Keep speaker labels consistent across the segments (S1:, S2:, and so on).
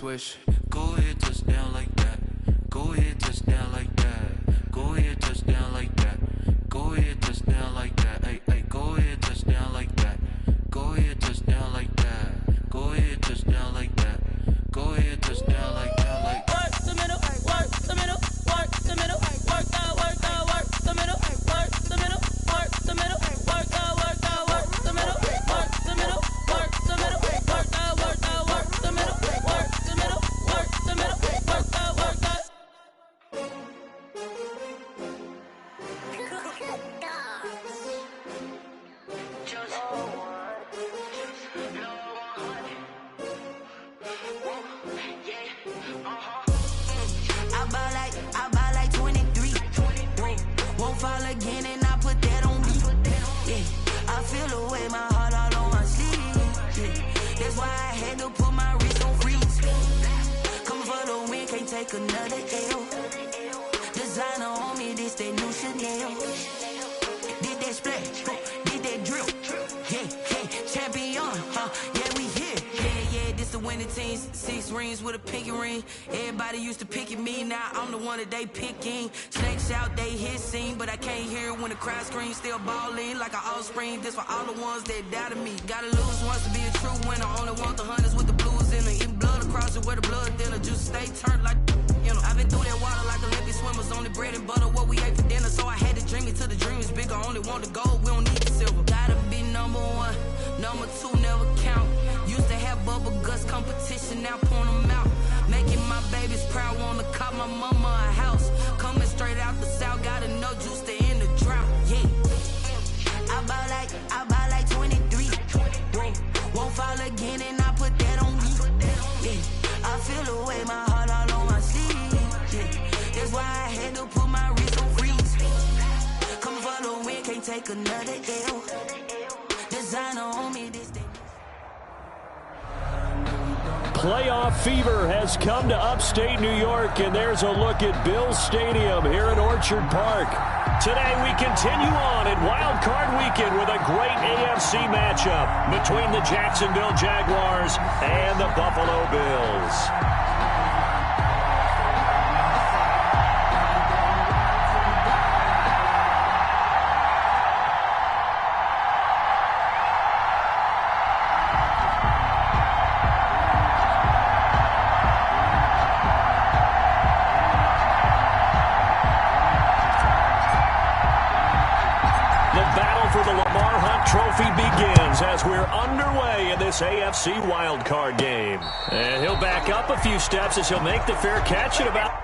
S1: swish. Go ahead, touchdown like that. Go ahead, touchdown like that. Go ahead, touchdown like that. Go ahead, touchdown like that. Hey, hey, go ahead, touchdown like that. Go ahead, touchdown like that. Go ahead, touchdown like that. Go ahead, touchdown like that. Like
S2: work the middle, work the middle, work the middle, work out, work out, work the middle, work the middle, work the middle, work out, work out, work the middle, work the middle, work the middle, work out, work out, work the middle, work the middle, work the middle, work out, work out.
S3: I buy like 23. Won't fall again and I put that on me. Yeah, I feel the way my heart all on my sleeve. Yeah, that's why I had to put my wrist on freeze. Coming for the win, can't take another L. Designer on me, this that new Chanel. Did that splash, did that drill. Yeah, yeah, champion, yeah, we here. Yeah, this the winning team. 6 rings with a pinky ring. Everybody used to pick at me, now I'm the one that they picking. Snakes out, they hissing, but I can't hear it when the crowd screams. Still balling like an offspring. This for all the ones that doubted me. Gotta lose once to be a true winner. Only want the hunters with the blues in it. Eating blood across it where the blood thinner. Juice stay turned like, you know. I've been through that water like Olympic swimmers. Only bread and butter, what we ate for dinner. So I had to dream it till the dream is bigger. Only want the gold, we don't need the silver. Gotta be number 1, number 2 never count. Used to have bubble guts competition, now point them out. Making my babies proud, wanna cop my mama a house. Coming straight out the south, gotta know juice to end the drought. Yeah, I buy like 23. Won't fall again and I put that on me. Yeah, I feel the way my heart all on my sleeve. Yeah, that's why I had to put my wrist on freeze. Coming for the win, can't take another L. Designer on me, this thing.
S4: Playoff fever has come to upstate New York, and there's a look at Bills Stadium here in Orchard Park. Today we continue on in Wild Card Weekend with a great AFC matchup between the Jacksonville Jaguars and the Buffalo Bills. Trophy begins as we're underway in this AFC wildcard game. And he'll back up a few steps as he'll make the fair catch at about...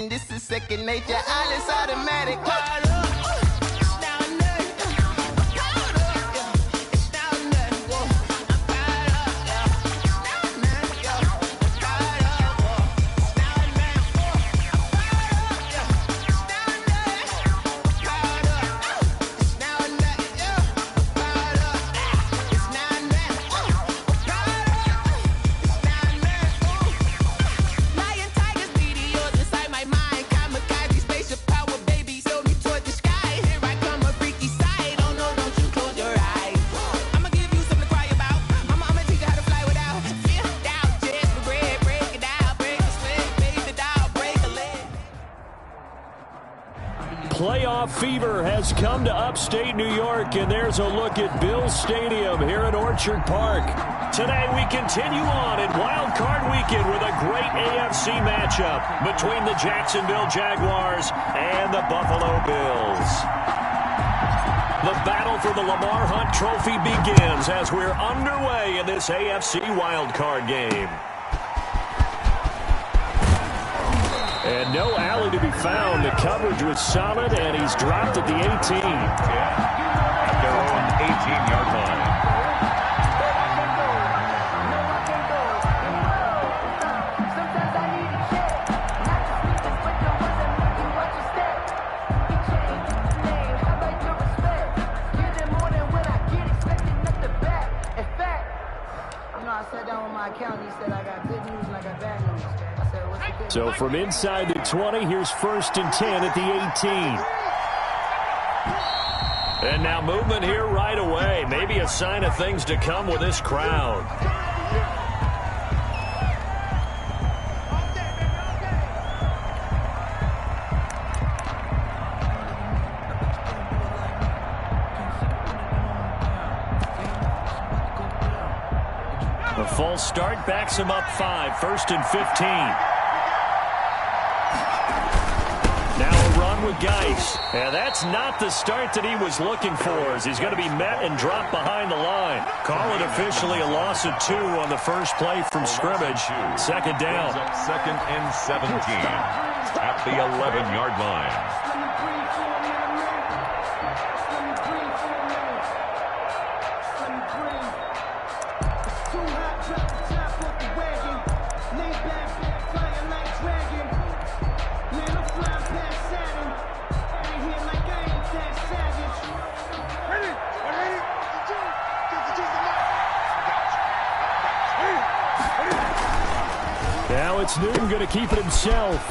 S5: This is second nature, all is automatic.
S4: Playoff fever has come to upstate New York, and there's a look at Bills Stadium here at Orchard Park. Today we continue on in Wild Card Weekend with a great AFC matchup between the Jacksonville Jaguars and the Buffalo Bills. The battle for the Lamar Hunt Trophy begins as we're underway in this AFC Wild Card game. And no alley to be found. The coverage was solid, and he's dropped at the 18.
S6: At their own 18-yard line.
S4: So from inside the 20, here's 1st and 10 at the 18. And now movement here right away. Maybe a sign of things to come with this crowd. The false start backs him up 5, 1st and 15. Now a run with Geis. And that's not the start that he was looking for, as he's going to be met and dropped behind the line. Call it officially a loss of 2 on the first play from scrimmage. 2nd down.
S6: 2nd and 17 at the 11-yard line.
S4: Now it's Newton going to keep it himself.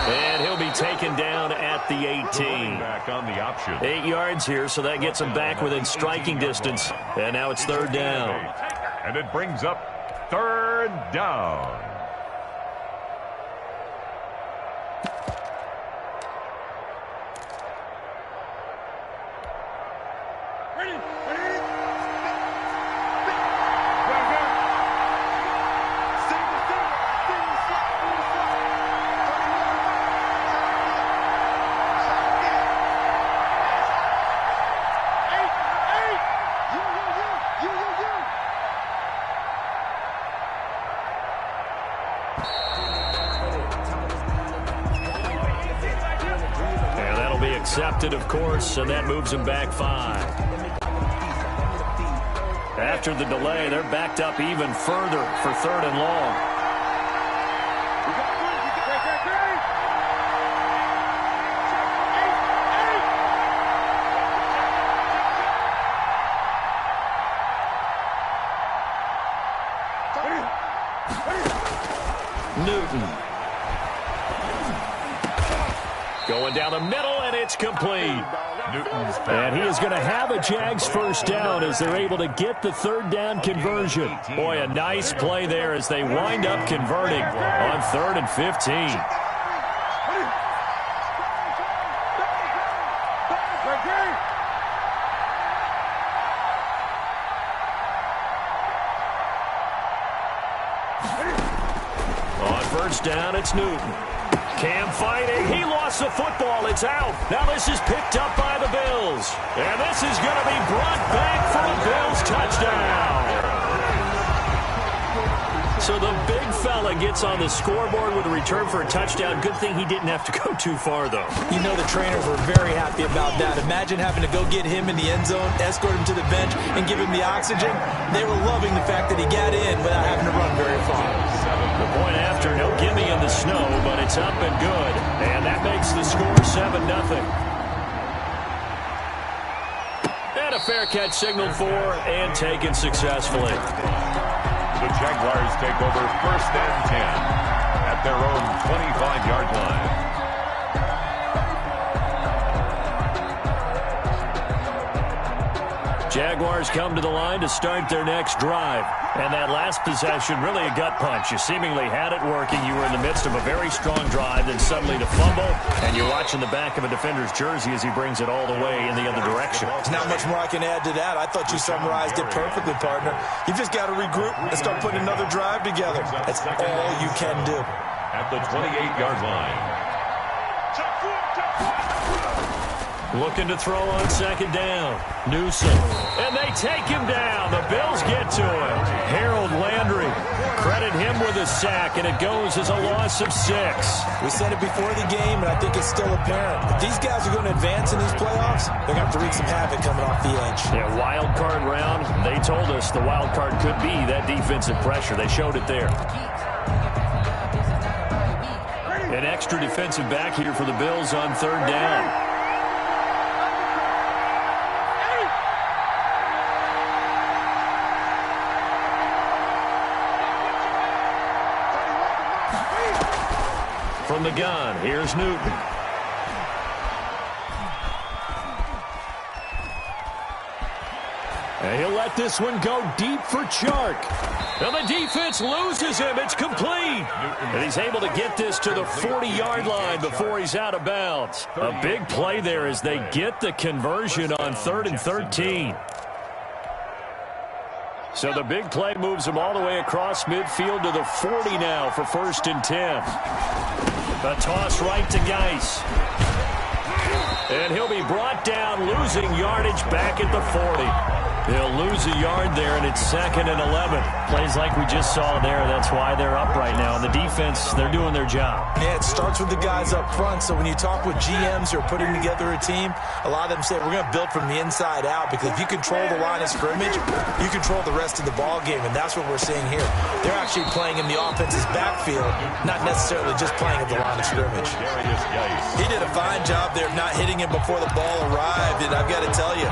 S4: And he'll be taken down at the 18.
S6: Back on the option.
S4: 8 yards here, so that gets him back within striking distance. And now it's 3rd down.
S6: And it brings up 3rd down.
S4: Accepted, of course, and that moves him back 5. After the delay, they're backed up even further for 3rd and long. Newton. Going down the middle, and it's complete. And he is going to have a Jags 1st down as they're able to get the 3rd down conversion. Boy, a nice play there as they wind up converting on 3rd and 15. On 1st down, it's Newton. Cam fighting. He lost the football. It's out. Now this is picked up by the Bills. And this is going to be brought back for a Bills touchdown. So the big fella gets on the scoreboard with a return for a touchdown. Good thing he didn't have to go too far, though.
S7: You know the trainers were very happy about that. Imagine having to go get him in the end zone, escort him to the bench, and give him the oxygen. They were loving the fact that he got in without having to run very far.
S4: The point after, no gimme in the snow, but it's up and good. And that makes the score 7-0. And a fair catch signaled for and taken successfully.
S6: The Jaguars take over 1st and 10 at their own 25-yard line.
S4: Jaguars come to the line to start their next drive. And that last possession, really a gut punch. You seemingly had it working. You were in the midst of a very strong drive, then suddenly to fumble, and you're watching the back of a defender's jersey as he brings it all the way in the other direction.
S7: There's not much more I can add to that. I thought you summarized it perfectly, partner. You just got to regroup and start putting another drive together. That's all you can do.
S6: At the 28-yard line.
S4: Looking to throw on second down. Newsom. And they take him down. The Bills get to him. Harold Landry. Credit him with a sack, and it goes as a loss of 6.
S7: We said it before the game, and I think it's still apparent. If these guys are going to advance in these playoffs, they're going to have to wreak some havoc coming off the edge.
S4: Yeah, wild card round. They told us the wild card could be that defensive pressure. They showed it there. An extra defensive back here for the Bills on third down. From the gun, here's Newton. And he'll let this one go deep for Chark. And the defense loses him. It's complete. And he's able to get this to the 40-yard line before he's out of bounds. A big play there as they get the conversion on 3rd and 13. So the big play moves him all the way across midfield to the 40 now for 1st and 10. A toss right to Geis. And he'll be brought down, losing yardage back at the 40. He'll lose a yard there, and it's 2nd and 11. Plays like we just saw there. That's why they're up right now. And the defense, they're doing their job.
S7: Yeah, it starts with the guys up front. So when you talk with GMs who are putting together a team, a lot of them say we're going to build from the inside out, because if you control the line of scrimmage, you control the rest of the ball game, and that's what we're seeing here. They're actually playing in the offense's backfield, not necessarily just playing at the line of scrimmage. He did a fine job there of not hitting him before the ball arrived, and I've got to tell you,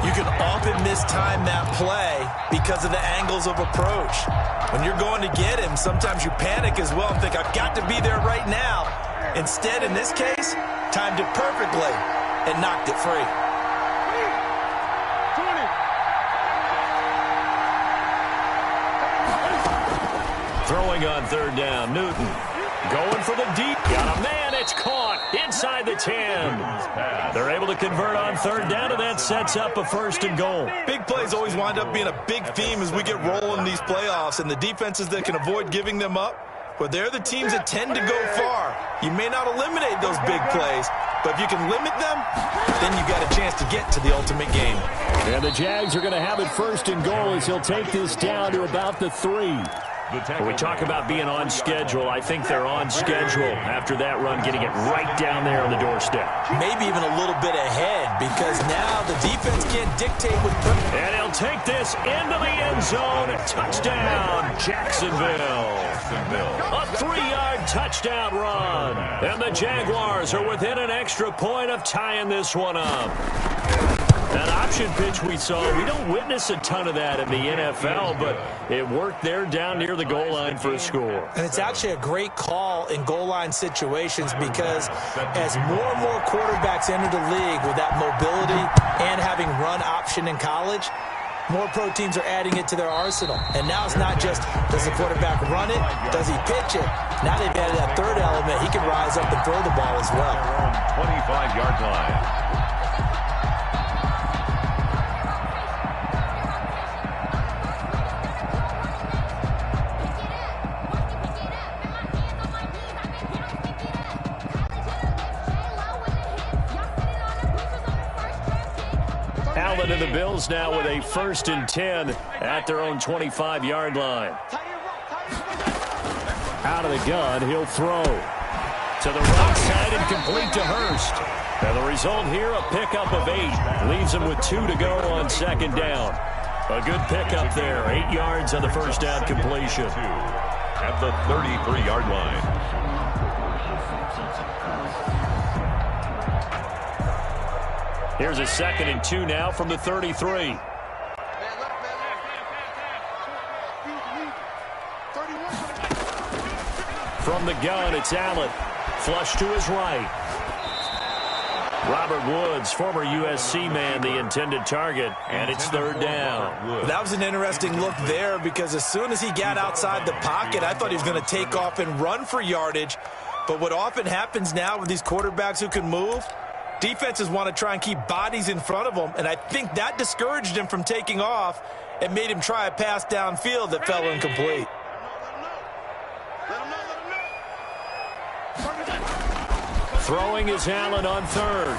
S7: you can often mistime that play because of the angles of approach. When you're going to get him, sometimes you panic as well and think, I've got to be there right now. Instead, in this case, timed it perfectly and knocked it free.
S4: Throwing on third down, Newton. Going for the deep. Got a man. It's caught inside the 10. They're able to convert on third down, and that sets up a 1st and goal.
S7: Big plays always wind up being a big theme as we get rolling these playoffs, and the defenses that can avoid giving them up, but they're the teams that tend to go far. You may not eliminate those big plays, but if you can limit them, then you've got a chance to get to the ultimate game.
S4: And the Jags are going to have it 1st and goal as he'll take this down to about the 3. When we talk about being on schedule, I think they're on schedule after that run, getting it right down there on the doorstep.
S7: Maybe even a little bit ahead, because now the defense can't dictate with...
S4: And he'll take this into the end zone. Touchdown, Jacksonville. A 3-yard touchdown run. And the Jaguars are within an extra point of tying this one up. That option pitch we saw, we don't witness a ton of that in the NFL, but it worked there down near the goal line for a score.
S7: And it's actually a great call in goal line situations, because as more and more quarterbacks enter the league with that mobility and having run option in college, more pro teams are adding it to their arsenal. And now it's not just, does the quarterback run it? Does he pitch it? Now they've added that third element. He can rise up and throw the ball as well.
S6: 25-yard line.
S4: Allen and the Bills now with a 1st and 10 at their own 25-yard line. Out of the gun, he'll throw to the right side and complete to Hurst. And the result here, a pickup of 8. Leaves him with 2 to go on 2nd down. A good pickup there. 8 yards on the first down completion.
S6: At the 33-yard line.
S4: Here's a 2nd and 2 now from the 33. From the gun, it's Allen. Flush to his right. Robert Woods, former USC man, the intended target, and it's third down.
S7: That was an interesting look there because as soon as he got outside the pocket, I thought he was going to take off and run for yardage. But what often happens now with these quarterbacks who can move, defenses want to try and keep bodies in front of them, and I think that discouraged him from taking off and made him try a pass downfield that fell incomplete.
S4: Throwing is Allen on third.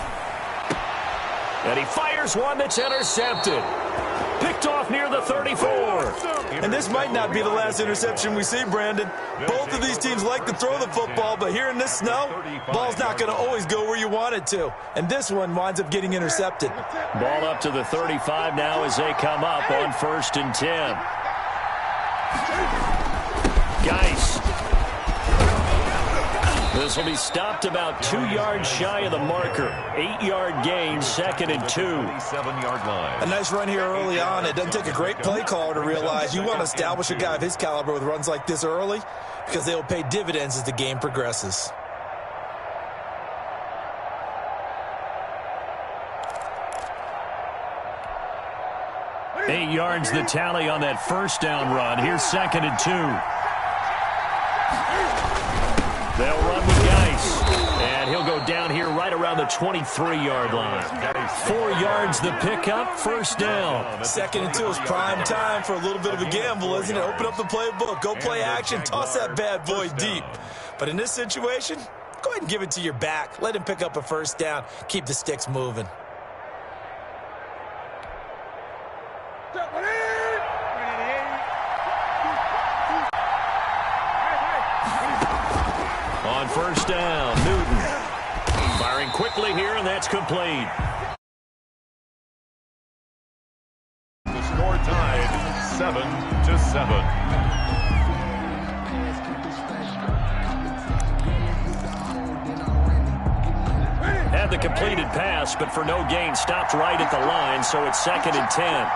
S4: And he fires one that's intercepted. Picked off near the 34.
S7: And this might not be the last interception we see, Brandon. Both of these teams like to throw the football, but here in this snow, ball's not going to always go where you want it to. And this one winds up getting intercepted.
S4: Ball up to the 35 now as they come up on 1st and 10. Geis. This will be stopped about 2 yards shy of the marker. 8-yard gain, 2nd and 2.
S6: 7-yard line.
S7: A nice run here early on. It doesn't take a great play caller to realize you want to establish a guy of his caliber with runs like this early because they will pay dividends as the game progresses.
S4: Eight yards the tally on that first down run. Here's 2nd and 2. They'll run with Geis, and he'll go down here right around the 23-yard line. 4 yards the pickup, first down.
S7: 2nd and 2 is prime time for a little bit of a gamble, isn't it? Open up the playbook, go play action, toss that bad boy deep. But in this situation, go ahead and give it to your back. Let him pick up a first down, keep the sticks moving.
S4: On first down, Newton firing quickly here, and that's complete.
S6: The score tied 7-7.
S4: Had the completed pass, but for no gain, stopped right at the line, so it's 2nd and 10.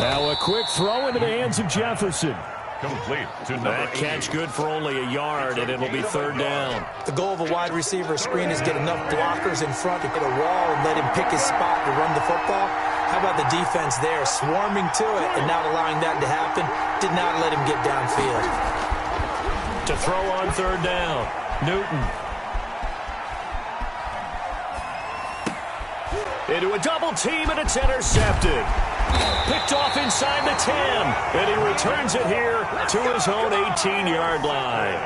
S4: Now a quick throw into the hands of Jefferson.
S6: Complete to
S4: That catch good for only a yard, and it'll be third down.
S7: The goal of a wide receiver screen is get enough blockers in front to hit a wall and let him pick his spot to run the football. How about the defense there, swarming to it and not allowing that to happen? Did not let him get downfield.
S4: To throw on third down, Newton. Into a double team, and it's intercepted. Picked off inside the 10, and he returns it here to his own 18-yard line.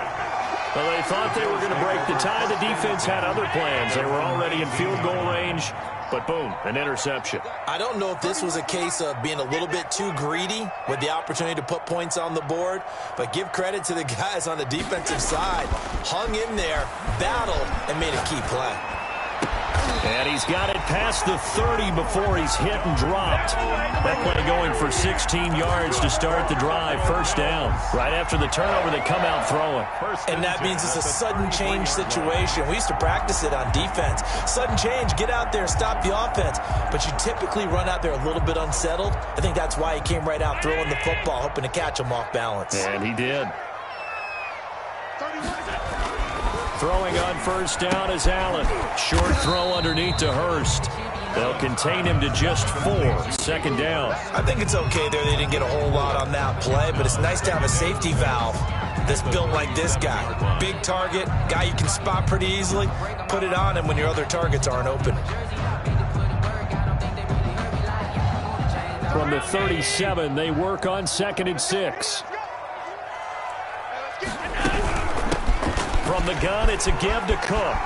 S4: Well, they thought they were going to break the tie. The defense had other plans. They were already in field goal range, but boom, an interception.
S7: I don't know if this was a case of being a little bit too greedy with the opportunity to put points on the board, but give credit to the guys on the defensive side. Hung in there, battled, and made a key play.
S4: And he's got it past the 30 before he's hit and dropped. That play going for 16 yards to start the drive. First down. Right after the turnover, they come out throwing.
S7: And that means it's a sudden change situation. We used to practice it on defense. Sudden change, get out there, stop the offense. But you typically run out there a little bit unsettled. I think that's why he came right out throwing the football, hoping to catch him off balance.
S4: And he did. Throwing on first down is Allen. Short throw underneath to Hurst. They'll contain him to just 4. Second down.
S7: I think it's okay there. They didn't get a whole lot on that play, but it's nice to have a safety valve that's built like this guy. Big target, guy you can spot pretty easily. Put it on him when your other targets aren't open.
S4: From the 37, they work on 2nd and 6. From the gun, it's a give to Cook.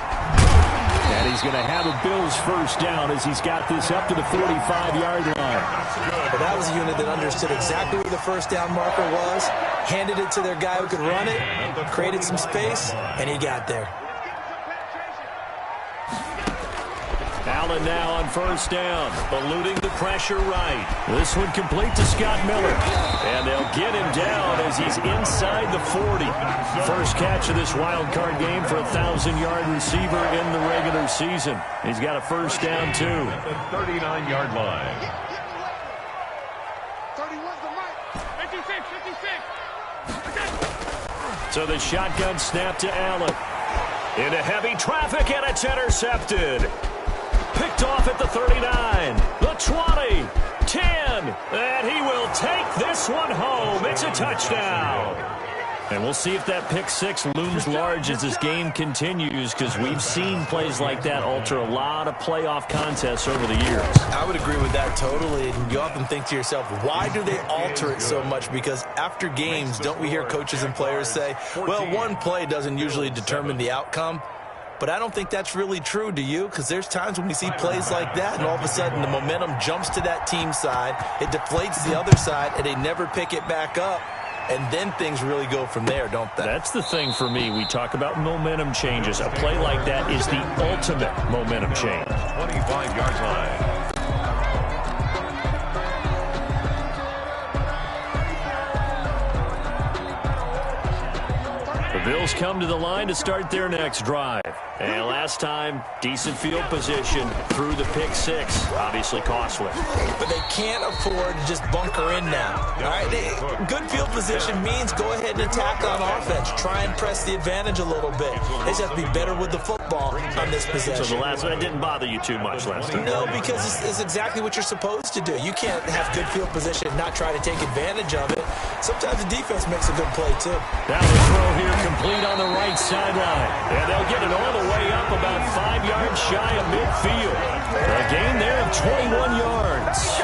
S4: And he's going to have a Bills first down as he's got this up to the 45-yard line.
S7: But that was a unit that understood exactly where the first down marker was, handed it to their guy who could run it, created some space, and he got there.
S4: Allen now on first down, eluding the pressure right. This one complete to Scott Miller. And they'll get him down as he's inside the 40. First catch of this wild card game for a 1,000-yard receiver in the regular season. He's got a first down, too.
S6: At the 39-yard line.
S2: 31's the mark. 56.
S4: So the shotgun snap to Allen. Into heavy traffic, and it's intercepted. Picked off at the 39, the 20, 10, and he will take this one home. It's a touchdown. And we'll see if that pick six looms large as this game continues, because we've seen plays like that alter a lot of playoff contests over the years.
S7: I would agree with that totally. And you often think to yourself, why do they alter it so much? Because after games, don't we hear coaches and players say, well, one play doesn't usually determine the outcome. But I don't think that's really true, do you? Because there's times when we see plays like that, and all of a sudden the momentum jumps to that team side, it deflates the other side, and they never pick it back up. And then things really go from there, don't they?
S4: That's the thing for me. We talk about momentum changes. A play like that is the ultimate momentum change.
S6: 25-yard line.
S4: The Bills come to the line to start their next drive. And last time, decent field position through the pick six. Obviously costly.
S7: But they can't afford to just bunker in now. All right? Good field position means go ahead and attack on offense. Try and press the advantage a little bit. They just have to be better with the football on this possession.
S4: So the last one didn't bother you too much last time?
S7: No, because it's exactly what you're supposed to do. You can't have good field position and not try to take advantage of it. Sometimes the defense makes a good play, too.
S4: Down the throw here, complete on the right sideline. And they'll get it all the way up about 5 yards shy of midfield. A gain there of 21 yards.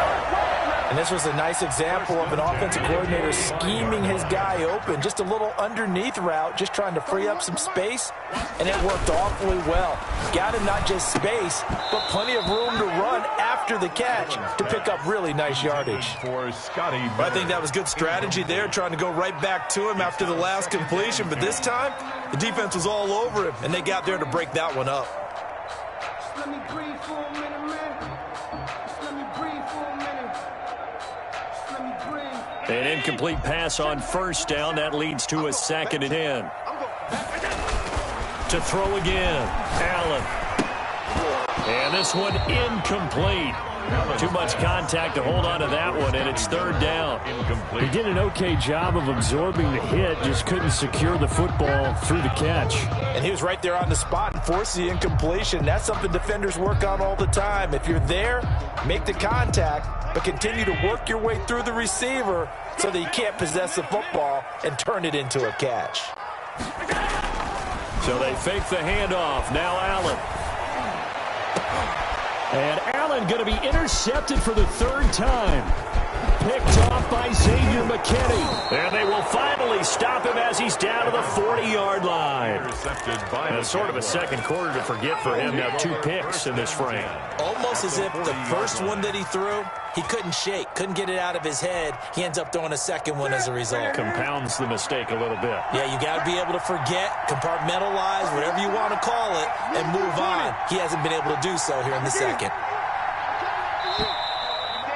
S7: And this was a nice example of an offensive coordinator scheming his guy open. Just a little underneath route, just trying to free up some space, and it worked awfully well. Got him not just space, but plenty of room to run after the catch to pick up really nice yardage. I think that was good strategy there, trying to go right back to him after the last completion, but this time, the defense was all over him, and they got there to break that one up.
S5: Let me breathe for a minute, man. Let me breathe for a minute. Let me breathe.
S4: An incomplete pass on first down. That leads to a 2nd and 10. To throw again, Allen. And this one incomplete. Too much contact to hold on to that one, and it's 3rd down. He did an okay job of absorbing the hit, just couldn't secure the football through the catch.
S7: And he was right there on the spot and forced the incompletion. That's something defenders work on all the time. If you're there, make the contact, but continue to work your way through the receiver so that you can't possess the football and turn it into a catch.
S4: So they fake the handoff. Now Allen. And Allen going to be intercepted for the 3rd time. Picked off by Xavier McKinney. And they will finally stop him as he's down to the 40-yard line. And it's sort of a second quarter to forget for him. Now 2 picks in this frame.
S7: Almost as if the first one that he threw, he couldn't shake, couldn't get it out of his head. He ends up throwing a second one as a result.
S4: Compounds the mistake a little bit.
S7: Yeah, you got to be able to forget, compartmentalize, whatever you want to call it, and move on. He hasn't been able to do so here in the second.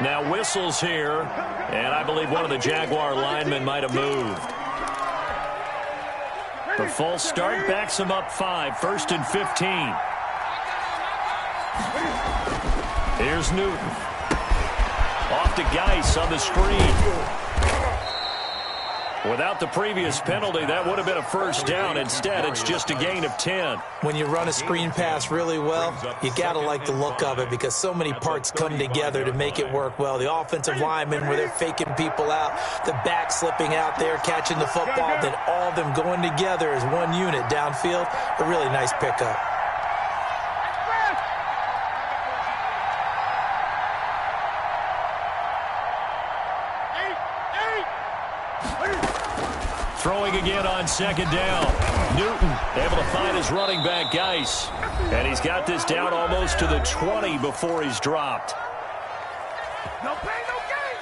S4: Now whistles here, and I believe one of the Jaguar linemen might have moved. The false start backs him up 5, 1st and 15. Here's Newton. Off to Geis on the screen. Without the previous penalty, that would have been a first down. Instead, it's just a gain of 10.
S7: When you run a screen pass really well, you got to like the look of it because so many parts come together to make it work well. The offensive linemen, where they're faking people out, the back slipping out there, catching the football, then all of them going together as one unit downfield. A really nice pickup.
S4: Throwing again on 2nd down. Newton able to find his running back, Geis. And he's got this down almost to the 20 before he's dropped.
S5: No pain, no gain.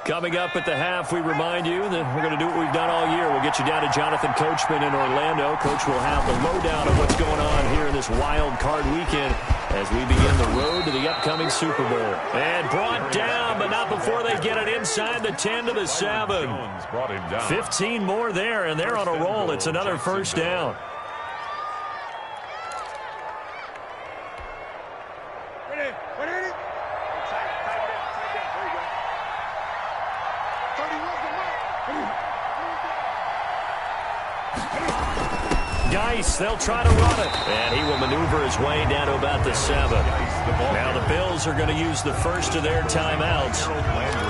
S4: Coming up at the half, we remind you that we're going to do what we've done all year. We'll get you down to Jonathan Coachman in Orlando. Coach will have the lowdown of what's going on here in this wild card weekend as we begin the road to the upcoming Super Bowl. And brought down, but not before they get it inside the 10 to the 7. 15 more there, and they're on a roll. It's another first down. nice. They'll try to run it. And he will maneuver his way down to about the 7. Now the Bills are going to use the first of their timeouts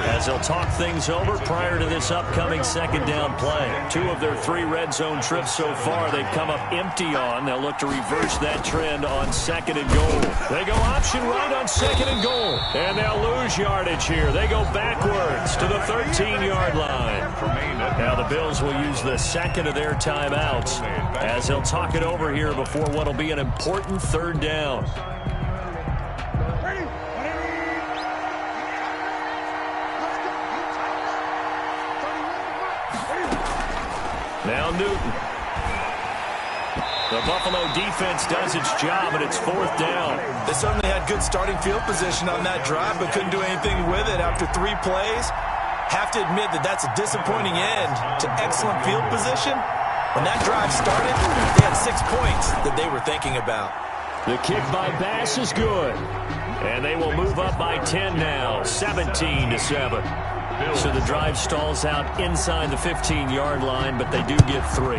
S4: as they'll talk things over prior to this upcoming second down play. 2 of their 3 red zone trips so far they've come up empty on. They'll look to reverse that trend on second and goal. They go option right on second and goal. And they'll lose yardage here. They go backwards to the 13-yard line. Now the Bills will use the second of their timeouts as they'll talk it over here before what will be an important third down. Now Newton. The Buffalo defense does its job, and it's 4th down.
S7: They certainly had good starting field position on that drive, but couldn't do anything with it after 3 plays. Have to admit that that's a disappointing end to excellent field position. When that drive started, they had 6 points that they were thinking about.
S4: The kick by Bass is good. And they will move up by 10 now, 17-7. So the drive stalls out inside the 15-yard line, but they do get 3.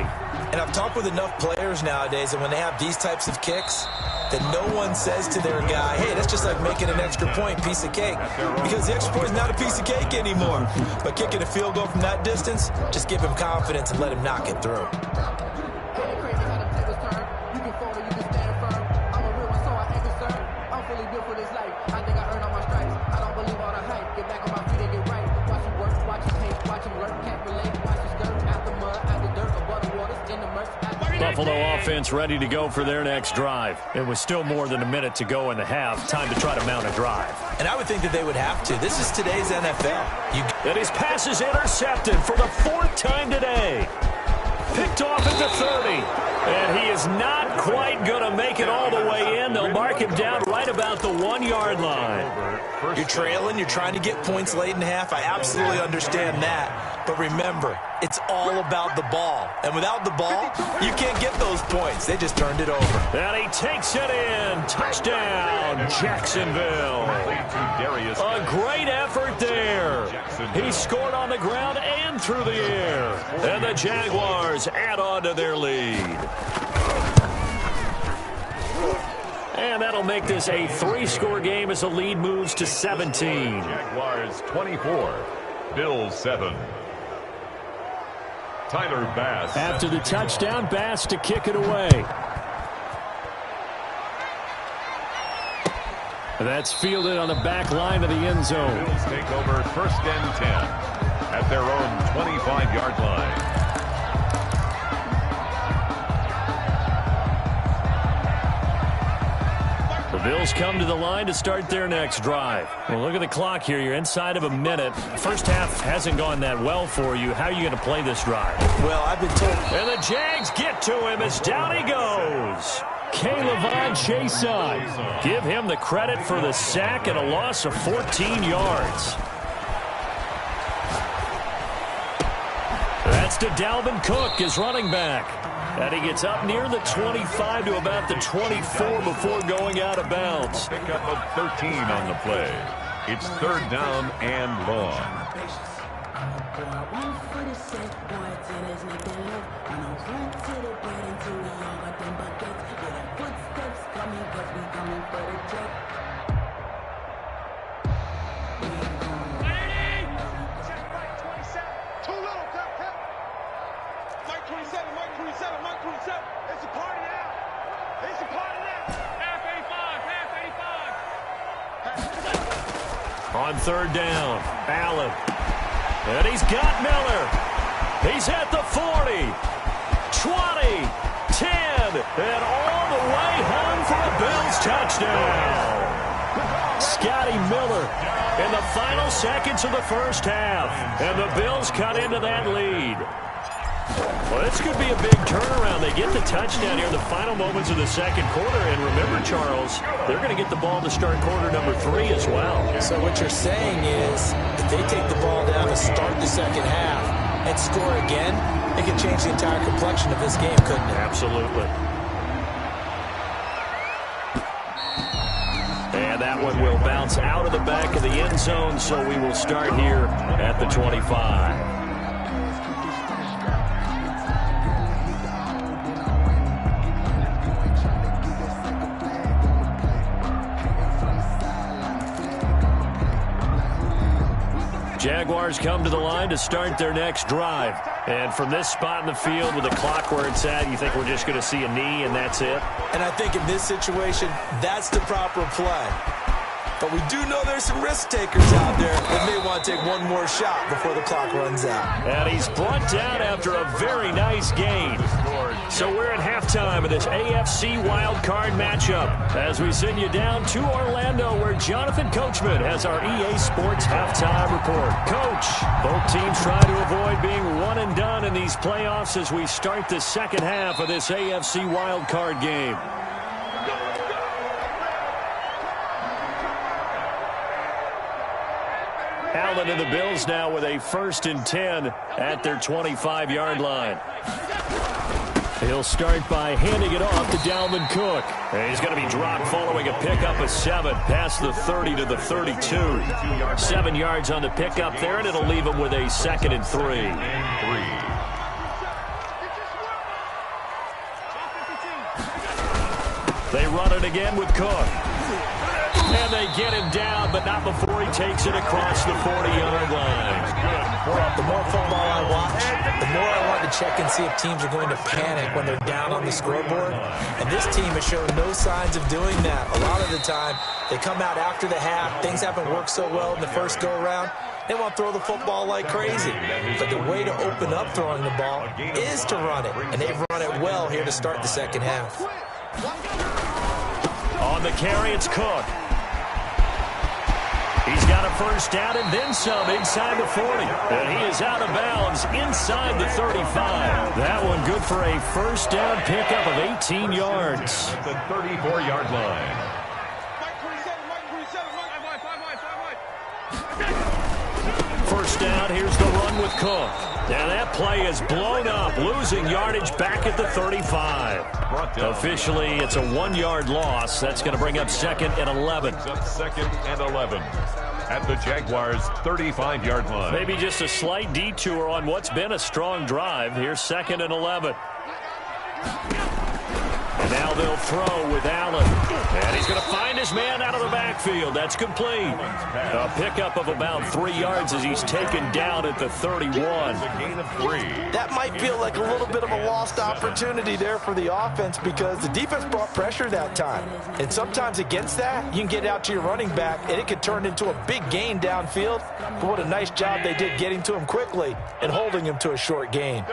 S7: And I've talked with enough players nowadays that when they have these types of kicks, that no one says to their guy, hey, that's just like making an extra point, piece of cake. Because the extra point is not a piece of cake anymore. But kicking a field goal from that distance, just give him confidence and let him knock it through.
S4: Buffalo offense ready to go for their next drive. It was still more than a minute to go in the half. Time to try to mount a drive.
S7: And I would think that they would have to. This is today's NFL.
S4: And his pass is intercepted for the 4th time today. Picked off at the 30. And he is not quite going to make it all the way in. They'll mark him down right about the 1-yard line.
S7: You're trailing. You're trying to get points late in half. I absolutely understand that. But remember, it's all about the ball. And without the ball, you can't get those points. They just turned it over.
S4: And he takes it in. Touchdown, Jacksonville. A great effort there. He scored on the ground and through the air. And the Jaguars add on to their lead. And that'll make this a 3-score game as the lead moves to 17.
S6: Jaguars 24, Bills 7. Tyler Bass.
S4: After the touchdown, Bass to kick it away. That's fielded on the back line of the end zone.
S6: Bills take over 1st and 10 at their own 25-yard line.
S4: The Bills come to the line to start their next drive. Well, look at the clock here. You're inside of a minute. First half hasn't gone that well for you. How are you going to play this drive?
S7: Well, I've been told.
S4: And the Jags get to him as down he goes. K'Lavon Chaisson. Give him the credit for the sack and a loss of 14 yards. That's to Dalvin Cook, his running back. And he gets up near the 25 to about the 24 before going out of bounds.
S6: Pick up of 13 on the play. It's 3rd down and long.
S4: On 3rd down, Allen. And he's got Miller. He's at the 40, 20, 10, and all the way home for a Bills touchdown. Scotty Miller in the final seconds of the first half. And the Bills cut into that lead. Well, this could be a big turnaround. They get the touchdown here in the final moments of the second quarter. And remember, Charles, they're going to get the ball to start quarter number 3 as well.
S7: So what you're saying is if they take the ball down to start the second half and score again, it can change the entire complexion of this game, couldn't it?
S4: Absolutely. And that one will bounce out of the back of the end zone, so we will start here at the 25. Jaguars come to the line to start their next drive. And from this spot in the field with the clock where it's at, you think we're just going to see a knee and that's it?
S7: And I think in this situation, that's the proper play. But we do know there's some risk takers out there that may want to take one more shot before the clock runs out.
S4: And he's brought down after a very nice gain. So we're at halftime of this AFC wildcard matchup as we send you down to Orlando where Jonathan Coachman has our EA Sports halftime report. Coach, both teams try to avoid being one and done in these playoffs as we start the second half of this AFC wildcard game. Allen and the Bills now with a 1st and 10 at their 25-yard line. He'll start by handing it off to Dalvin Cook. And he's going to be dropped following a pickup of 7 past the 30 to the 32. 7 yards on the pickup there, and it'll leave him with a 2nd and 3. They run it again with Cook. And they get him down, but not before he takes it across the 40-yard line.
S7: The more football I watch, the more I want to check and see if teams are going to panic when they're down on the scoreboard. And this team has shown no signs of doing that. A lot of the time, they come out after the half. Things haven't worked so well in the first go-around. They want to throw the football like crazy. But the way to open up throwing the ball is to run it. And they've run it well here to start the second half.
S4: On the carry, it's Cook. He's got a 1st down and then some inside the 40. And he is out of bounds inside the 35. That one good for a 1st down pickup of 18 yards.
S6: The 34-yard line.
S4: First down, here's the run with Cook. And that play is blown up, losing yardage back at the 35. Officially, it's a 1-yard loss. That's going to bring up 2nd and 11.
S6: 2nd and 11 at the Jaguars' 35-yard line.
S4: Maybe just a slight detour on what's been a strong drive. Here's 2nd and 11. And now they'll throw with Allen. And he's going to find his man out of the backfield. That's complete. A pickup of about 3 yards as he's taken down at the 31.
S6: A gain of 3.
S7: That might feel like a little bit of a lost opportunity there for the offense because the defense brought pressure that time. And sometimes against that, you can get out to your running back, and it could turn into a big gain downfield. But what a nice job they did getting to him quickly and holding him to a short gain.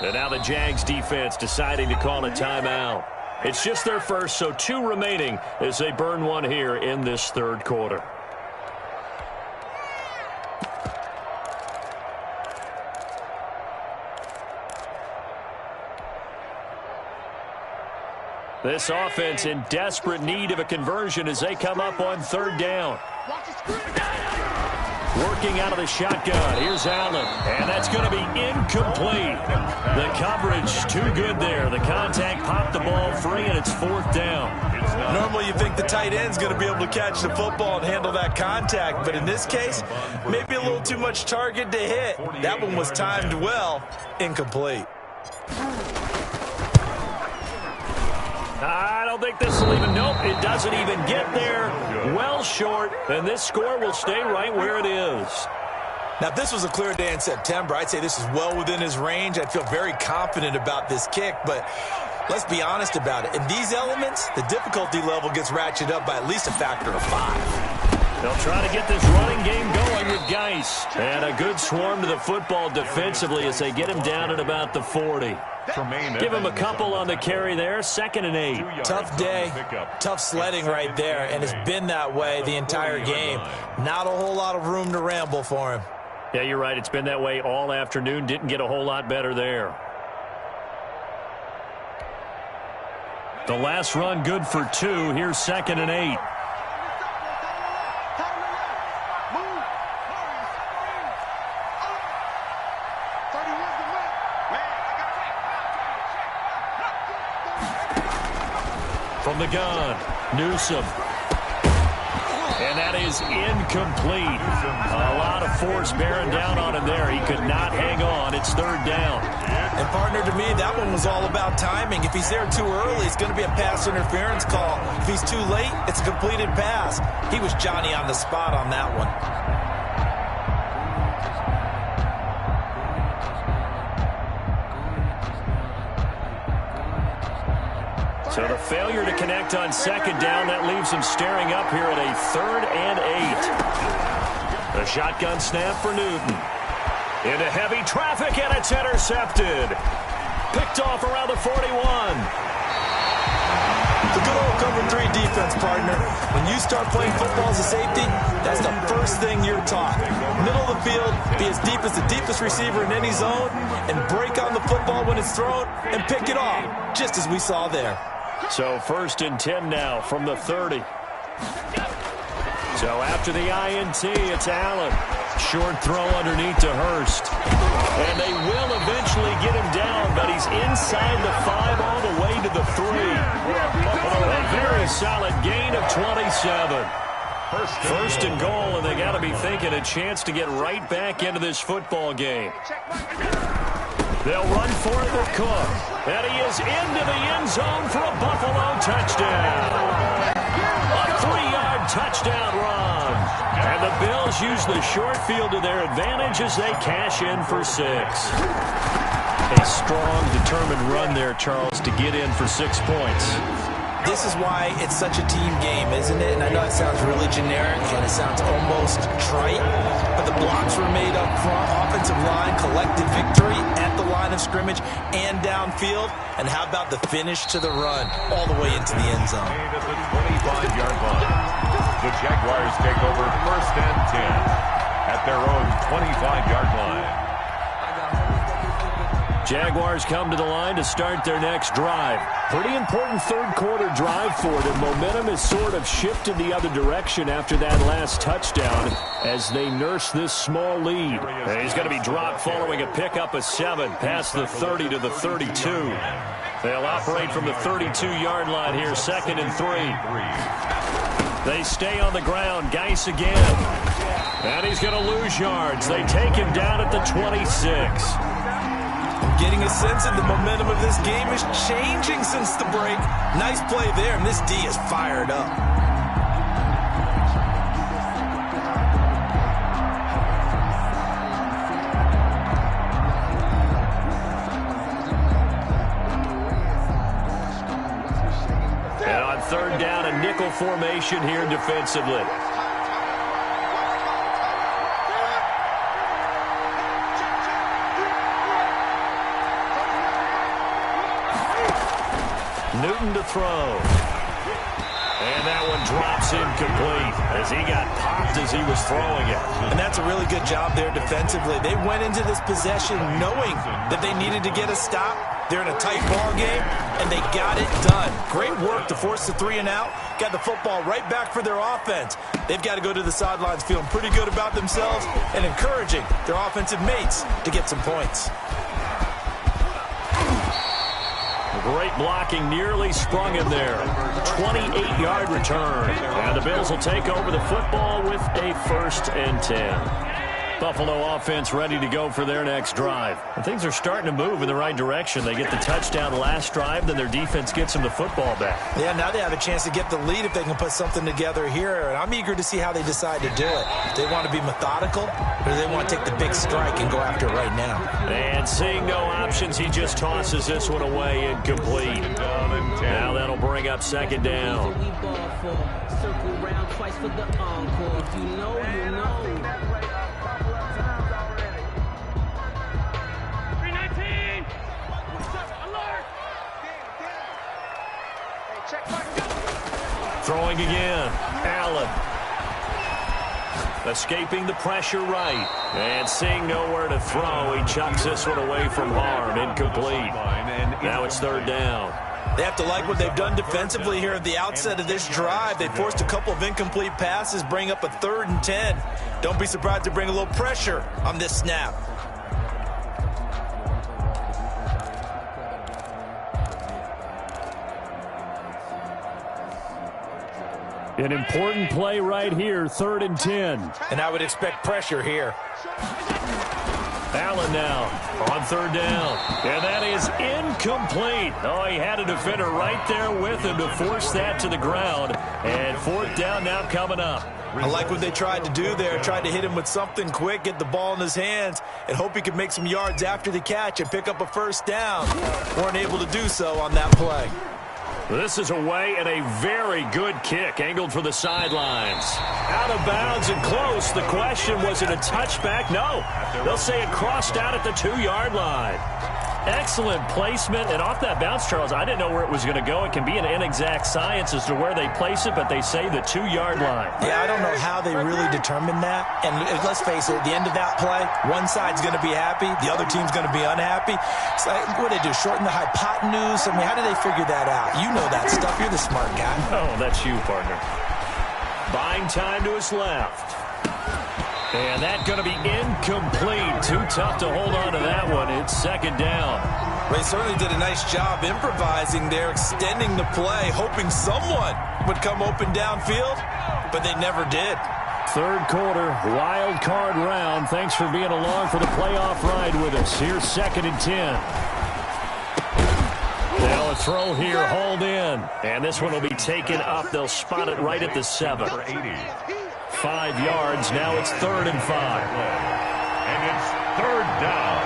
S4: And now the Jags defense deciding to call a timeout. It's just their first, so 2 remaining as they burn one here in this 3rd quarter. This offense in desperate need of a conversion as they come up on 3rd down. Working out of the shotgun. Here's Allen. And that's going to be incomplete. The coverage too good there. The contact popped the ball free, and it's 4th down.
S7: Normally you think the tight end's going to be able to catch the football and handle that contact. But in this case, maybe a little too much target to hit. That one was timed well. Incomplete.
S4: I don't think this will even, nope, it doesn't even get there. Well short, and this score will stay right where it is.
S7: Now, if this was a clear day in September, I'd say this is well within his range. I'd feel very confident about this kick, but let's be honest about it. In these elements, the difficulty level gets ratcheted up by at least a factor of 5.
S4: They'll try to get this running game going with Geis. And a good swarm to the football defensively as they get him down at about the 40. Give him a couple on the carry there. 2nd and 8.
S7: Tough day, tough sledding right there, and it's been that way the entire game. Not a whole lot of room to ramble for him.
S4: Yeah, you're right. It's been that way all afternoon. Didn't get a whole lot better there. The last run good for 2. Here's 2nd and 8. From the gun, Newsome. And that is incomplete. A lot of force bearing down on him there. He could not hang on. It's 3rd down.
S7: And partner, to me, that one was all about timing. If he's there too early, it's going to be a pass interference call. If he's too late, it's a completed pass. He was Johnny on the spot on that one.
S4: So the failure to connect on second down, that leaves him staring up here at a 3rd and 8. A shotgun snap for Newton. Into heavy traffic, and it's intercepted. Picked off around the 41.
S7: The good old cover 3 defense, partner. When you start playing football as a safety, that's the first thing you're taught. Middle of the field, be as deep as the deepest receiver in any zone, and break on the football when it's thrown, and pick it off, just as we saw there.
S4: So 1st and 10 now from the 30. So after the INT, it's Allen. Short throw underneath to Hurst. And they will eventually get him down, but he's inside the 5 all the way to the 3. A very solid gain of 27. 1st and goal, and they got to be thinking a chance to get right back into this football game. They'll run for it with Cook. And he is into the end zone for a Buffalo touchdown. A 3-yard touchdown run. And the Bills use the short field to their advantage as they cash in for 6. A strong, determined run there, Charles, to get in for 6 points.
S7: This is why it's such a team game, isn't it? And I know it sounds really generic and it sounds almost trite, but the blocks were made up front, offensive line, collective victory at the line of scrimmage and downfield. And how about the finish to the run all the way into the end zone?
S6: At the 25-yard line. The Jaguars take over 1st and 10 at their own 25-yard line.
S4: Jaguars come to the line to start their next drive. Pretty important 3rd quarter drive for them. Momentum has sort of shifted the other direction after that last touchdown as they nurse this small lead. And he's going to be dropped following a pickup of 7 past the 30 to the 32. They'll operate from the 32-yard line here, 2nd and 3. They stay on the ground. Geis again. And he's going to lose yards. They take him down at the 26.
S7: Getting a sense that the momentum of this game is changing since the break. Nice play there, and this D is fired up.
S4: And on 3rd down, a nickel formation here defensively. Newton to throw. And that one drops incomplete as he got popped as he was throwing it.
S7: And that's a really good job there defensively. They went into this possession knowing that they needed to get a stop. They're in a tight ball game, and they got it done. Great work to force the 3 and out. Got the football right back for their offense. They've got to go to the sidelines feeling pretty good about themselves and encouraging their offensive mates to get some points.
S4: Great blocking, nearly sprung him there. 28-yard return. And the Bills will take over the football with a 1st and 10. Buffalo offense ready to go for their next drive. And things are starting to move in the right direction. They get the touchdown last drive, then their defense gets them the football back.
S7: Yeah, now they have a chance to get the lead if they can put something together here. And I'm eager to see how they decide to do it. Do they want to be methodical, or do they want to take the big strike and go after it right now?
S4: And seeing no options, he just tosses this one away, incomplete. Now that'll bring up 2nd down.
S2: Circle round twice for the encore. If you know, you know.
S5: 319! Alert!
S4: Throwing again. Allen. Escaping the pressure right. And seeing nowhere to throw, he chucks this one away from harm. Incomplete. Now it's 3rd down.
S7: They have to like what they've done defensively here at the outset of this drive. They forced a couple of incomplete passes, bring up a 3rd and 10. Don't be surprised to bring a little pressure on this snap.
S4: An important play right here, 3rd and 10.
S7: And I would expect pressure here.
S4: Allen now on third down. And that is incomplete. Oh, he had a defender right there with him to force that to the ground. And fourth down now coming up.
S7: I like what they tried to do there. Tried to hit him with something quick, get the ball in his hands, and hope he could make some yards after the catch and pick up a first down. Weren't able to do so on that play.
S4: This is away and a very good kick, angled for the sidelines. Out of bounds and close. The question, was it a touchback? No. They'll say it crossed out at the 2-yard line. Excellent placement, and off that bounce, Charles, I didn't know where it was going to go. It can be an inexact science as to where they place it, but they say the 2-yard line.
S7: Yeah, I don't know how they really determined that. And let's face it, at the end of that play, one side's going to be happy, the other team's going to be unhappy. It's like, what did they do, shorten the hypotenuse? I mean, how did they figure that out? You know that stuff. You're the smart guy.
S4: Oh, that's you, partner. Buying time to his left. And that's going to be incomplete. Too tough to hold on to that one. It's second down.
S7: They certainly did a nice job improvising there, extending the play, hoping someone would come open downfield, but they never did.
S4: Third quarter, wild card round. Thanks for being along for the playoff ride with us. Here's second and 10. Now a throw here, hauled in. And this one will be taken up. They'll spot it right at the 7. 5 yards. Now it's 3rd and 5.
S6: And it's 3rd down.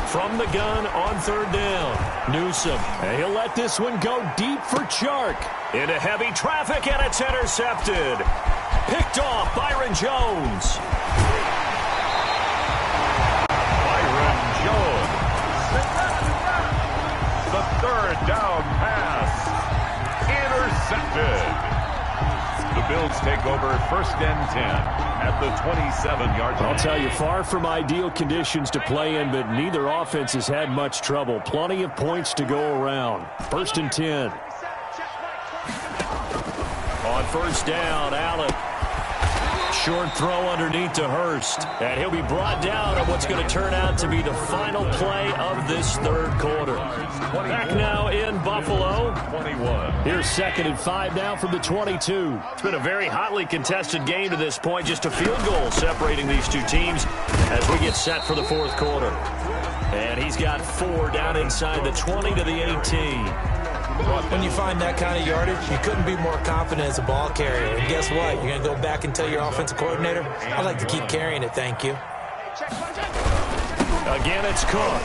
S4: From the gun on 3rd down. Newsom. And he'll let this one go deep for Chark. Into heavy traffic, and it's intercepted. Picked off Byron Jones.
S6: Byron Jones. The 3rd down pass. Intercepted. The Bills take over 1st and 10 at the 27-yard line.
S4: I'll tell you, far from ideal conditions to play in, but neither offense has had much trouble. Plenty of points to go around. 1st and 10. On 1st down, Allen. Short throw underneath to Hurst. And he'll be brought down on what's going to turn out to be the final play of this 3rd quarter. Back now in Buffalo.
S6: 21.
S4: Here's 2nd and 5 now from the 22. It's been a very hotly contested game to this point. Just a field goal separating these two teams as we get set for the 4th quarter. And he's got 4 down inside the 20 to the 18.
S7: When you find that kind of yardage, you couldn't be more confident as a ball carrier. And guess what? You're going to go back and tell your offensive coordinator, I'd like to keep carrying it, thank you.
S4: Again, it's Cook.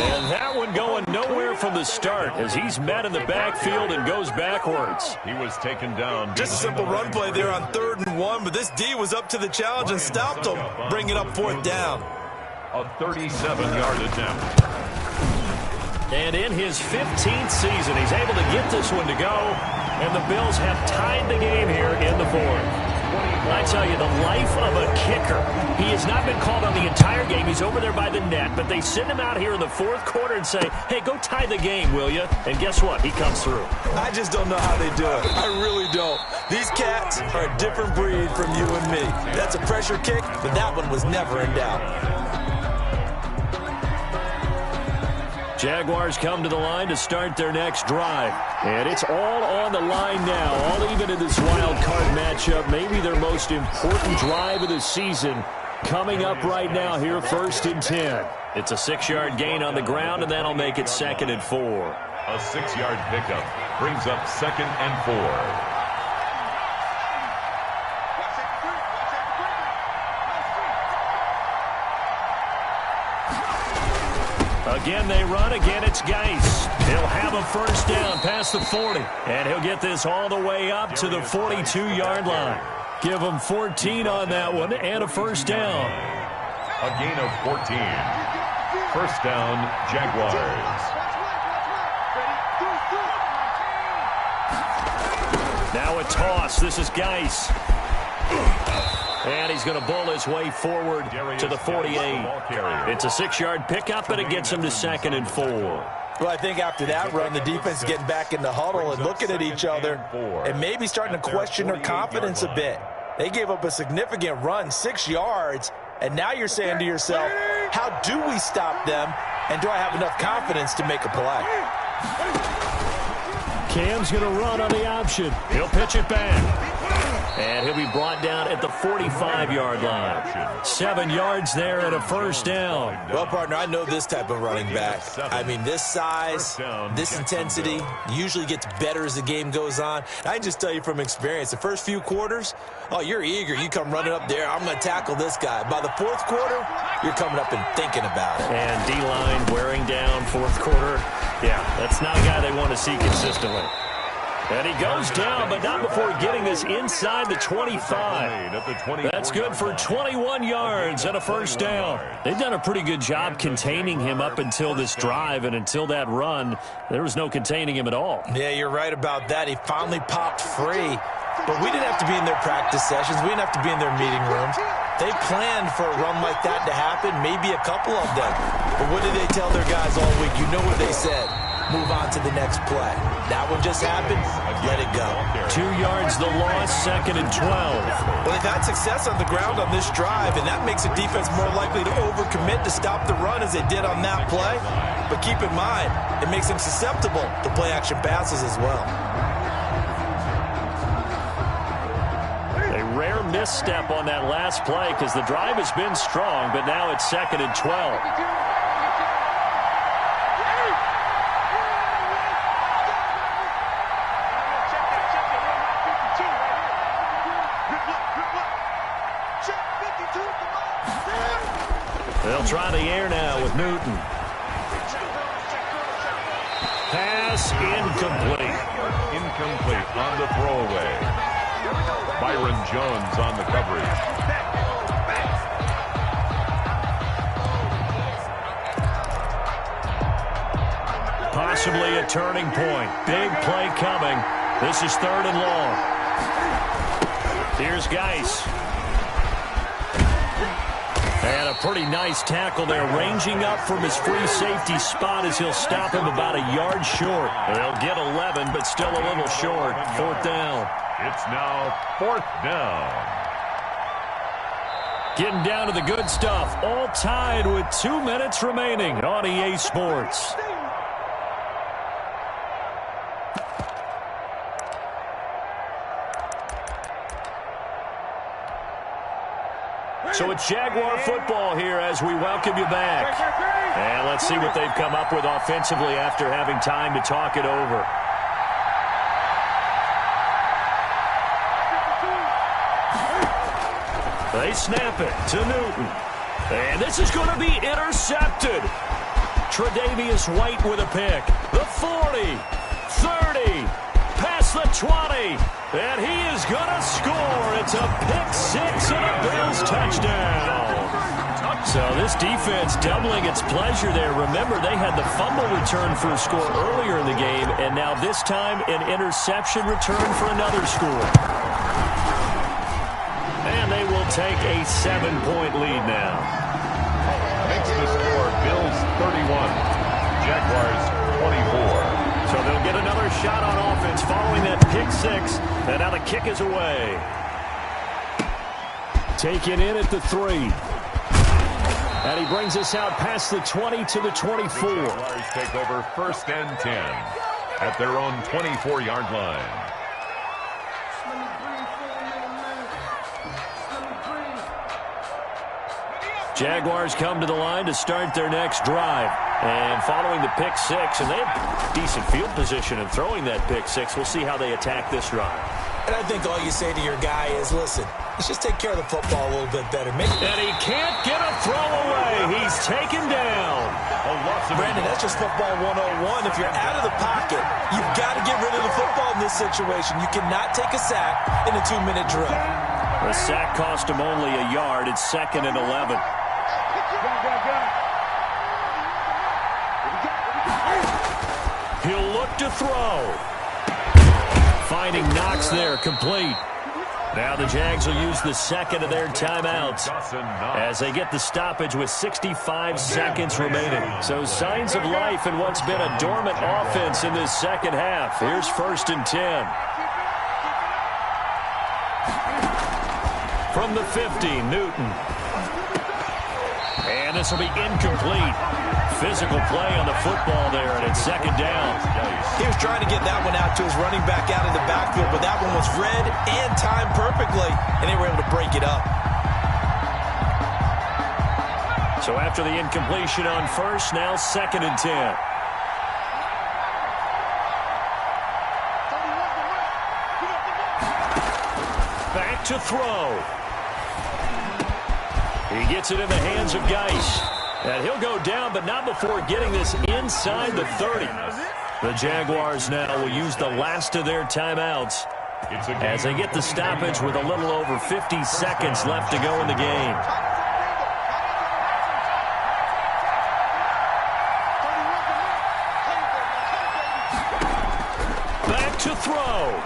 S4: And that one going nowhere from the start as he's met in the backfield and goes backwards.
S6: He was taken down.
S7: Just a simple run play there on 3rd and 1, but this D was up to the challenge and stopped him, bringing up 4th down.
S6: A 37-yard attempt.
S4: And in his 15th season, he's able to get this one to go. And the Bills have tied the game here in the 4th. I tell you, the life of a kicker. He has not been called on the entire game. He's over there by the net. But they send him out here in the 4th quarter and say, hey, go tie the game, will you? And guess what? He comes through.
S7: I just don't know how they do it. I really don't. These cats are a different breed from you and me. That's a pressure kick, but that one was never in doubt.
S4: Jaguars come to the line to start their next drive. And it's all on the line now, all even in this wild card matchup. Maybe their most important drive of the season coming up right now here, 1st and 10. It's a 6-yard gain on the ground, and that'll make it 2nd and 4.
S6: A 6-yard pickup brings up 2nd and 4.
S4: Again, they run. Again, it's Geis. He'll have a 1st down past the 40. And he'll get this all the way up to the 42-yard line. Give him 14 on that one and a 1st down.
S6: A gain of 14. 1st down, Jaguars.
S4: Now a toss. This is Geis. And he's going to bull his way forward to the 48. It's a 6-yard pickup, and it gets him to 2nd and 4.
S7: Well, I think after that run, the defense is getting back in the huddle and looking at each other and maybe starting to question their confidence a bit. They gave up a significant run, 6 yards, and now you're saying to yourself, how do we stop them, and do I have enough confidence to make a play?
S4: Cam's going to run on the option. He'll pitch it back. And he'll be brought down at the 45-yard line. 7 yards there and a first down.
S7: Well, partner, I know this type of running back. I mean, this size, this intensity usually gets better as the game goes on. I can just tell you from experience, the first few quarters, oh, you're eager. You come running up there, I'm going to tackle this guy. By the fourth quarter, you're coming up and thinking about it.
S4: And D-line wearing down fourth quarter. Yeah, that's not a guy they want to see consistently. And he goes down, but not before getting this inside the 25. That's good for 21 yards and a first down. They've done a pretty good job containing him up until this drive, and until that run, there was no containing him at all.
S7: Yeah, you're right about that. He finally popped free. But we didn't have to be in their practice sessions. We didn't have to be in their meeting rooms. They planned for a run like that to happen, maybe a couple of them. But what did they tell their guys all week? You know what they said. Move on to the next play. That one just happened. Let it go.
S4: 2 yards the loss, 2nd and 12.
S7: Well, they've had success on the ground on this drive, and that makes a defense more likely to overcommit to stop the run as they did on that play. But keep in mind, it makes them susceptible to play-action passes as well.
S4: A rare misstep on that last play because the drive has been strong, but now it's 2nd and 12. They'll try the air now with Newton. Pass incomplete.
S6: Incomplete on the throwaway. Byron Jones on the coverage.
S4: Possibly a turning point. Big play coming. This is 3rd and long. Here's Geis. And a pretty nice tackle there, ranging up from his free safety spot as he'll stop him about a yard short. They'll get 11, but still a little short. 4th down.
S6: It's now 4th down.
S4: Getting down to the good stuff. All tied with 2 minutes remaining on EA Sports. So it's Jaguar football here as we welcome you back. And let's see what they've come up with offensively after having time to talk it over. They snap it to Newton. And this is going to be intercepted. Tre'Davious White with a pick. The 40, 30, past the 20. And he is going to score. It's a pick-6 and a Bills touchdown. So this defense doubling its pleasure there. Remember, they had the fumble return for a score earlier in the game, and now this time an interception return for another score. And they will take a 7-point lead now.
S6: Makes the score Bills 31, Jaguars 24.
S4: So they'll get another shot on offense following that pick-6, and now the kick is away. Taken in at the 3. And he brings us out past the 20 to the 24.
S6: The Jaguars take over 1st and 10 at their own 24-yard line.
S4: Jaguars come to the line to start their next drive. And following the pick-6, and they have decent field position in throwing that pick-6. We'll see how they attack this drive.
S7: And I think all you say to your guy is, listen, let's just take care of the football a little bit better.
S4: And he can't get a throw away. He's taken down.
S7: Brandon, that's just football 101. If you're out of the pocket, you've got to get rid of the football in this situation. You cannot take a sack in a 2-minute drill.
S4: The sack cost him only a yard. It's 2nd and 11. He'll look to throw. Finding Knox there, complete. Now the Jags will use the 2nd of their timeouts as they get the stoppage with 65 seconds remaining. So signs of life in what's been a dormant offense in this second half. Here's 1st and 10. From the 50, Newton. And this will be incomplete. physical play on the football there, and it's second down.
S7: He was trying to get that one out to his running back out of the backfield, but that one was read and timed perfectly, and they were able to break it up.
S4: So after the incompletion on first, now 2nd and 10. Back to throw. He gets it in the hands of Geis. And he'll go down, but not before getting this inside the 30. The Jaguars now will use the last of their timeouts as they get the stoppage with a little over 50 seconds left to go in the game. Back to throw.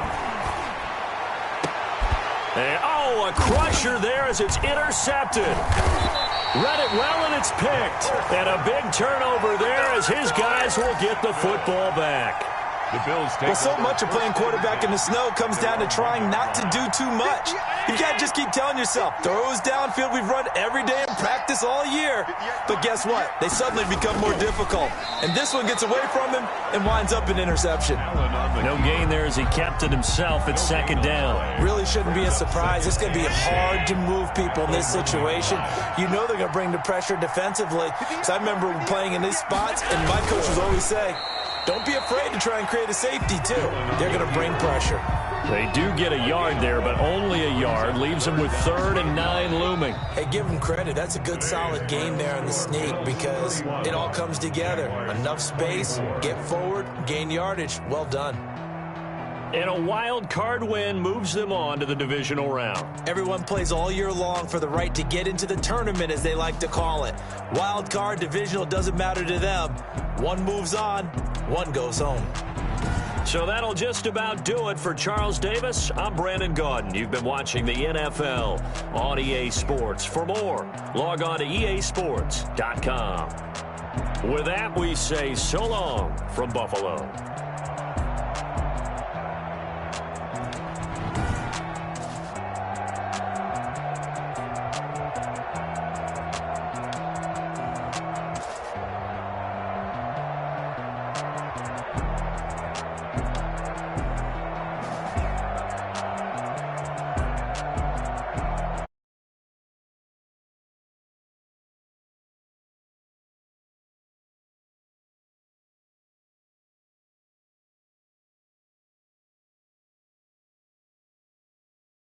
S4: And, a crusher there as it's intercepted. Read it well, and it's picked. And a big turnover there as his guys will get the football back.
S6: The Bills take
S7: Well, so much of playing quarterback in the snow comes down to trying not to do too much. You got to just keep telling yourself, throws downfield we've run every day in practice all year. But guess what? They suddenly become more difficult. And this one gets away from him and winds up an interception.
S4: No gain there as he kept it himself at 2nd down.
S7: Really shouldn't be a surprise. It's going to be hard to move people in this situation. You know they're going to bring the pressure defensively. So I remember playing in these spots, and my coaches always say, don't be afraid to try and create a safety, too. They're going to bring pressure.
S4: They do get a yard there, but only a yard. Leaves them with 3rd and 9 looming.
S7: Hey, give them credit. That's a good, solid game there in the sneak because it all comes together. Enough space, get forward, gain yardage. Well done.
S4: And a wild card win moves them on to the divisional round.
S7: Everyone plays all year long for the right to get into the tournament, as they like to call it. Wild card, divisional, doesn't matter to them. One moves on, one goes home.
S4: So that'll just about do it for Charles Davis. I'm Brandon Gaudin. You've been watching the NFL on EA Sports. For more, log on to easports.com. With that, we say so long from Buffalo.